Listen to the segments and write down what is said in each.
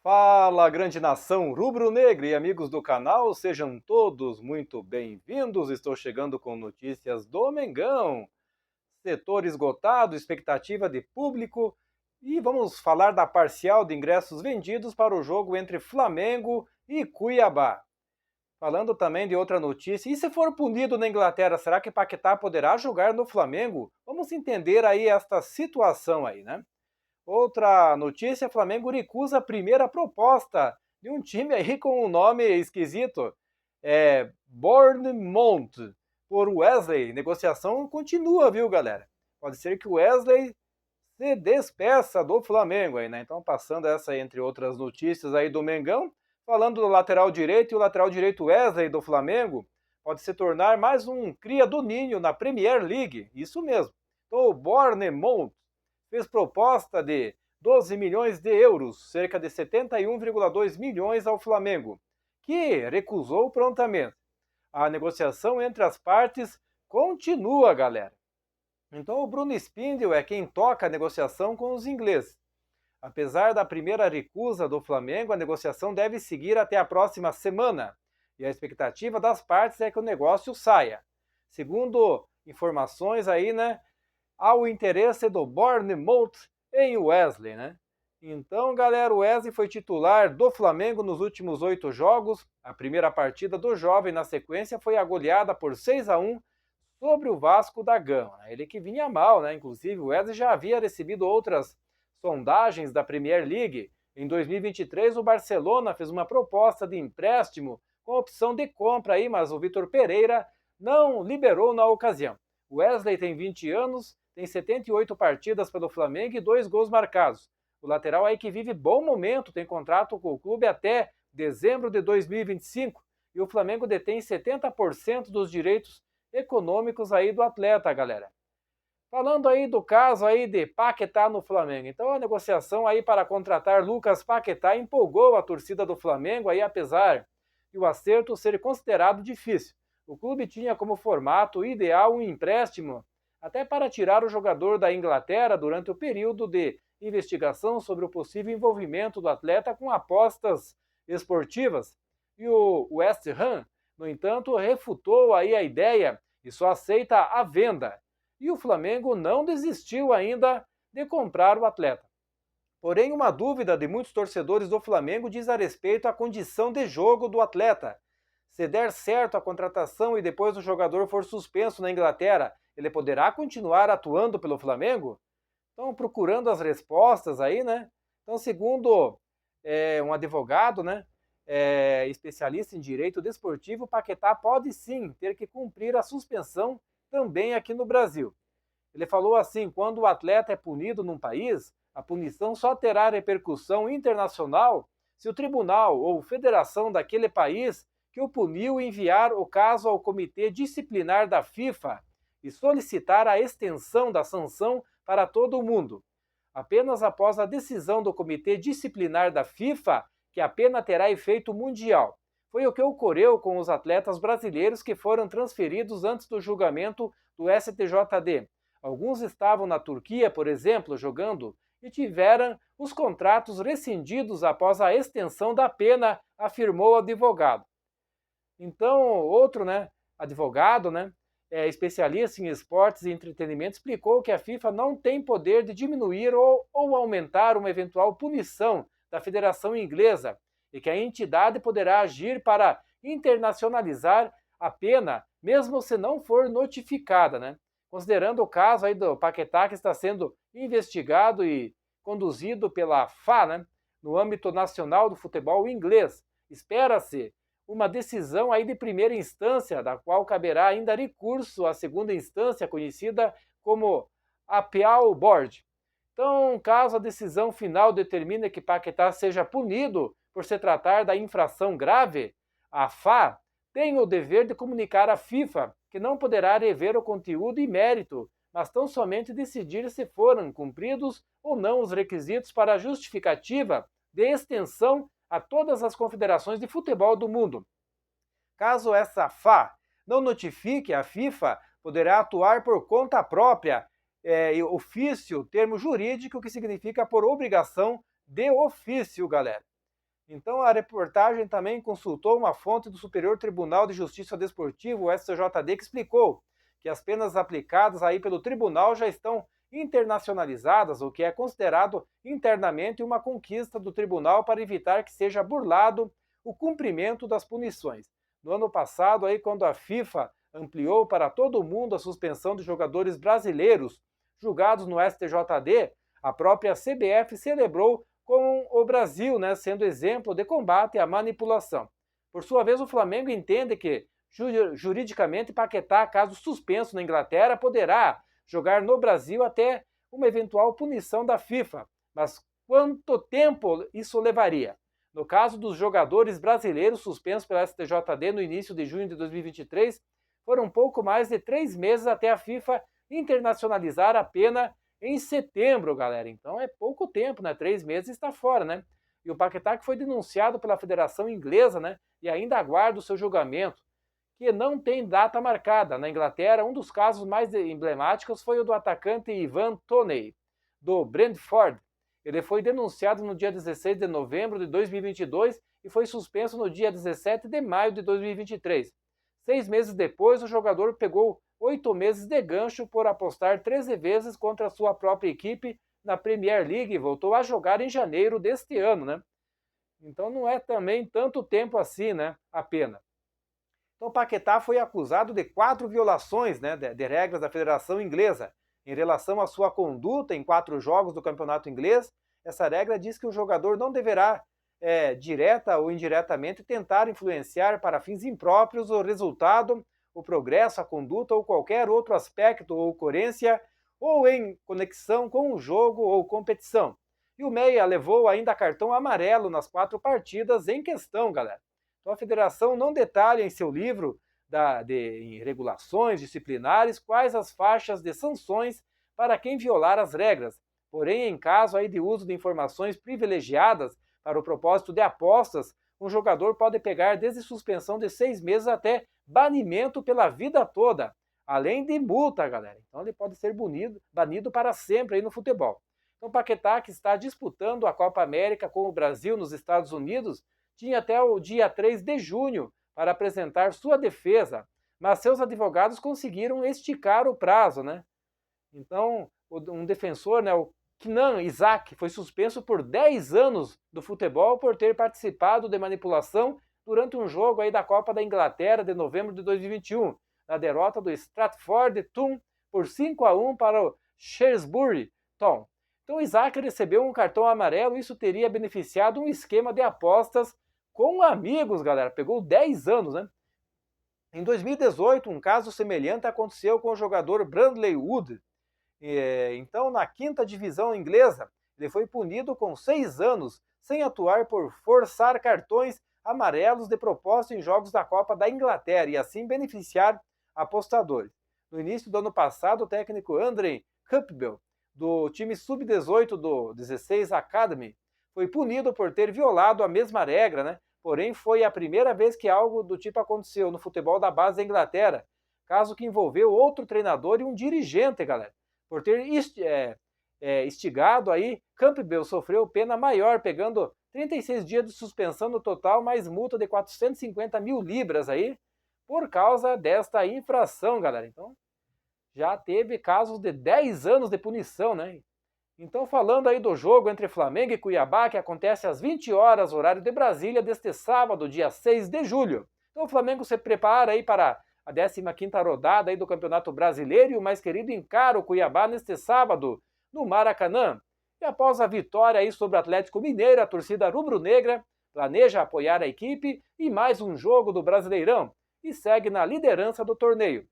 Fala, grande nação rubro-negra e amigos do canal, sejam todos muito bem-vindos. Estou chegando com notícias do Mengão. Setor esgotado, expectativa de público e vamos falar da parcial de ingressos vendidos para o jogo entre Flamengo e Cuiabá. Falando também de outra notícia, e se for punido na Inglaterra, será que Paquetá poderá jogar no Flamengo? Vamos entender aí esta situação aí, né? Outra notícia, Flamengo recusa a primeira proposta de um time aí com um nome esquisito, Bournemouth, por Wesley. Negociação continua, viu, galera? Pode ser que o Wesley se despeça do Flamengo aí, né? Então, passando essa entre outras notícias aí do Mengão, falando do lateral direito, e o lateral direito Wesley do Flamengo pode se tornar mais um cria do ninho na Premier League, isso mesmo. Então, o Bournemouth fez proposta de 12 milhões de euros, cerca de 71,2 milhões ao Flamengo, que recusou prontamente. A negociação entre as partes continua, galera. Então o Bruno Spindel é quem toca a negociação com os ingleses. Apesar da primeira recusa do Flamengo, a negociação deve seguir até a próxima semana. E a expectativa das partes é que o negócio saia. Segundo informações aí, né, há o interesse do Bournemouth em Wesley, né? Então, galera, o Wesley foi titular do Flamengo nos últimos 8 jogos. A primeira partida do jovem na sequência foi a goleada por 6-1 sobre o Vasco da Gama. Ele que vinha mal, né? Inclusive, o Wesley já havia recebido outras sondagens da Premier League. Em 2023, o Barcelona fez uma proposta de empréstimo com opção de compra aí, mas o Vitor Pereira não liberou na ocasião. O Wesley tem 20 anos, tem 78 partidas pelo Flamengo e 2 gols marcados. O lateral aí que vive bom momento, tem contrato com o clube até dezembro de 2025 e o Flamengo detém 70% dos direitos econômicos aí do atleta, galera. Falando aí do caso aí de Paquetá no Flamengo. Então a negociação aí para contratar Lucas Paquetá empolgou a torcida do Flamengo aí, apesar de o acerto ser considerado difícil. O clube tinha como formato ideal um empréstimo até para tirar o jogador da Inglaterra durante o período de investigação sobre o possível envolvimento do atleta com apostas esportivas. E o West Ham, no entanto, refutou aí a ideia e só aceita a venda. E o Flamengo não desistiu ainda de comprar o atleta. Porém, uma dúvida de muitos torcedores do Flamengo diz a respeito à condição de jogo do atleta. Se der certo a contratação e depois o jogador for suspenso na Inglaterra, ele poderá continuar atuando pelo Flamengo? Estão procurando as respostas aí, né? Então, segundo um advogado, né, especialista em direito desportivo, Paquetá pode sim ter que cumprir a suspensão também aqui no Brasil. Ele falou assim: quando o atleta é punido num país, a punição só terá repercussão internacional se o tribunal ou federação daquele país que o puniu enviar o caso ao Comitê Disciplinar da FIFA e solicitar a extensão da sanção para todo o mundo. Apenas após a decisão do Comitê Disciplinar da FIFA que a pena terá efeito mundial. Foi o que ocorreu com os atletas brasileiros que foram transferidos antes do julgamento do STJD. Alguns estavam na Turquia, por exemplo, jogando e tiveram os contratos rescindidos após a extensão da pena, afirmou o advogado. Então, outro, advogado, especialista em esportes e entretenimento, explicou que a FIFA não tem poder de diminuir ou aumentar uma eventual punição da Federação Inglesa e que a entidade poderá agir para internacionalizar a pena, mesmo se não for notificada, né? Considerando o caso aí do Paquetá, que está sendo investigado e conduzido pela FA, no âmbito nacional do futebol inglês. Espera-se uma decisão aí de primeira instância, da qual caberá ainda recurso à segunda instância, conhecida como Appeal Board. Então, caso a decisão final determine que Paquetá seja punido por se tratar da infração grave, a FA tem o dever de comunicar à FIFA que não poderá rever o conteúdo e mérito, mas tão somente decidir se foram cumpridos ou não os requisitos para a justificativa de extensão a todas as confederações de futebol do mundo. Caso essa FA não notifique a FIFA, poderá atuar por conta própria, ofício, termo jurídico que significa por obrigação de ofício, galera. Então a reportagem também consultou uma fonte do Superior Tribunal de Justiça Desportivo, o STJD, que explicou que as penas aplicadas aí pelo tribunal já estão internacionalizadas, o que é considerado internamente uma conquista do tribunal para evitar que seja burlado o cumprimento das punições. No ano passado, aí, quando a FIFA ampliou para todo mundo a suspensão de jogadores brasileiros julgados no STJD, a própria CBF celebrou com o Brasil, né, sendo exemplo de combate à manipulação. Por sua vez, o Flamengo entende que, juridicamente, Paquetá, caso suspenso na Inglaterra, poderá jogar no Brasil até uma eventual punição da FIFA. Mas quanto tempo isso levaria? No caso dos jogadores brasileiros suspensos pela STJD no início de junho de 2023, foram pouco mais de 3 meses até a FIFA internacionalizar a pena em setembro, galera. Então é pouco tempo, né? 3 meses está fora, né? E o Paquetá que foi denunciado pela Federação Inglesa, né? E ainda aguarda o seu julgamento, que não tem data marcada. Na Inglaterra, um dos casos mais emblemáticos foi o do atacante Ivan Toney, do Brentford. Ele foi denunciado no dia 16 de novembro de 2022 e foi suspenso no dia 17 de maio de 2023. 6 meses depois, o jogador pegou 8 meses de gancho por apostar 13 vezes contra a sua própria equipe na Premier League e voltou a jogar em janeiro deste ano, né? Então não é também tanto tempo assim, né? A pena. Então Paquetá foi acusado de 4 violações, né, de regras da Federação Inglesa em relação à sua conduta em 4 jogos do campeonato inglês. Essa regra diz que o jogador não deverá, direta ou indiretamente, tentar influenciar para fins impróprios o resultado, o progresso, a conduta ou qualquer outro aspecto ou ocorrência ou em conexão com o jogo ou competição. E o Meia levou ainda cartão amarelo nas 4 partidas em questão, galera. Então a federação não detalha em seu livro em regulações disciplinares quais as faixas de sanções para quem violar as regras. Porém, em caso aí de uso de informações privilegiadas para o propósito de apostas, um jogador pode pegar desde suspensão de 6 meses até banimento pela vida toda, além de multa, galera. Então ele pode ser banido para sempre aí no futebol. Então Paquetá, que está disputando a Copa América com o Brasil nos Estados Unidos, tinha até o dia 3 de junho para apresentar sua defesa, mas seus advogados conseguiram esticar o prazo, né? Então, um defensor, né, o Kenan Isaac, foi suspenso por 10 anos do futebol por ter participado de manipulação durante um jogo aí da Copa da Inglaterra de novembro de 2021, na derrota do Stratford Town por 5-1 para o Shrewsbury Town. Então, Isaac recebeu um cartão amarelo e isso teria beneficiado um esquema de apostas com amigos, galera. Pegou 10 anos, né? Em 2018, um caso semelhante aconteceu com o jogador Bradley Wood. Então, na 5ª divisão inglesa, ele foi punido com 6 anos sem atuar por forçar cartões amarelos de propósito em jogos da Copa da Inglaterra e assim beneficiar apostadores. No início do ano passado, o técnico Andrei Campbell, do time sub-18 do 16 Academy, foi punido por ter violado a mesma regra, né? Porém, foi a primeira vez que algo do tipo aconteceu no futebol da base da Inglaterra, caso que envolveu outro treinador e um dirigente, galera. Por ter instigado aí, Campbell sofreu pena maior, pegando 36 dias de suspensão no total, mais multa de 450 mil libras aí, por causa desta infração, galera. Então, já teve casos de 10 anos de punição, né? Então, falando aí do jogo entre Flamengo e Cuiabá, que acontece às 20 horas, horário de Brasília, deste sábado, dia 6 de julho. Então, o Flamengo se prepara aí para a 15ª rodada aí do Campeonato Brasileiro e o mais querido encara o Cuiabá neste sábado, no Maracanã. E após a vitória aí sobre o Atlético Mineiro, a torcida rubro-negra planeja apoiar a equipe em mais um jogo do Brasileirão e segue na liderança do torneio.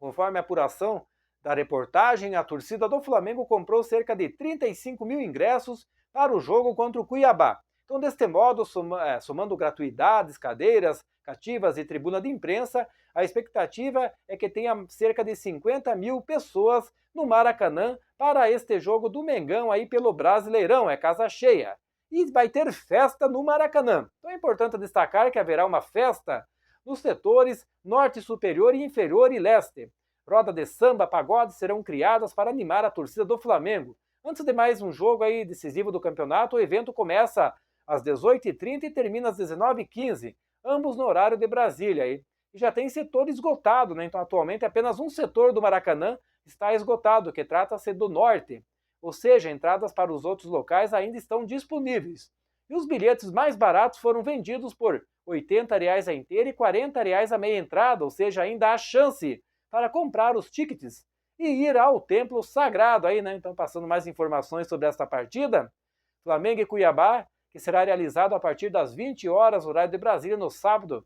Conforme a apuração da reportagem, a torcida do Flamengo comprou cerca de 35 mil ingressos para o jogo contra o Cuiabá. Então, deste modo, somando gratuidades, cadeiras cativas e tribuna de imprensa, a expectativa é que tenha cerca de 50 mil pessoas no Maracanã para este jogo do Mengão aí pelo Brasileirão, é casa cheia. E vai ter festa no Maracanã. Então é importante destacar que haverá uma festa nos setores norte superior e inferior e leste. Roda de samba, pagode serão criadas para animar a torcida do Flamengo. Antes de mais um jogo aí decisivo do campeonato, o evento começa às 18h30 e termina às 19h15, ambos no horário de Brasília. E já tem setor esgotado, né? Então atualmente apenas um setor do Maracanã está esgotado, que trata-se do norte. Ou seja, entradas para os outros locais ainda estão disponíveis. E os bilhetes mais baratos foram vendidos por R$ 80 a inteira e R$ 40 a meia entrada, ou seja, ainda há chance para comprar os tickets e ir ao templo sagrado aí, né? Então, passando mais informações sobre esta partida, Flamengo e Cuiabá, que será realizado a partir das 20 horas, horário de Brasília, no sábado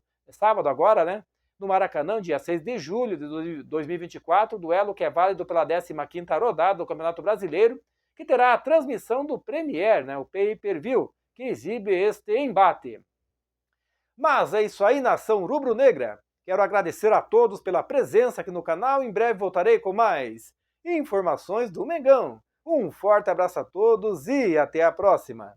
agora, né? No Maracanã, dia 6 de julho de 2024, duelo que é válido pela 15ª rodada do Campeonato Brasileiro, que terá a transmissão do Premier, né? O pay-per-view, que exibe este embate. Mas é isso aí, nação rubro-negra. Quero agradecer a todos pela presença aqui no canal. Em breve voltarei com mais informações do Mengão. Um forte abraço a todos e até a próxima.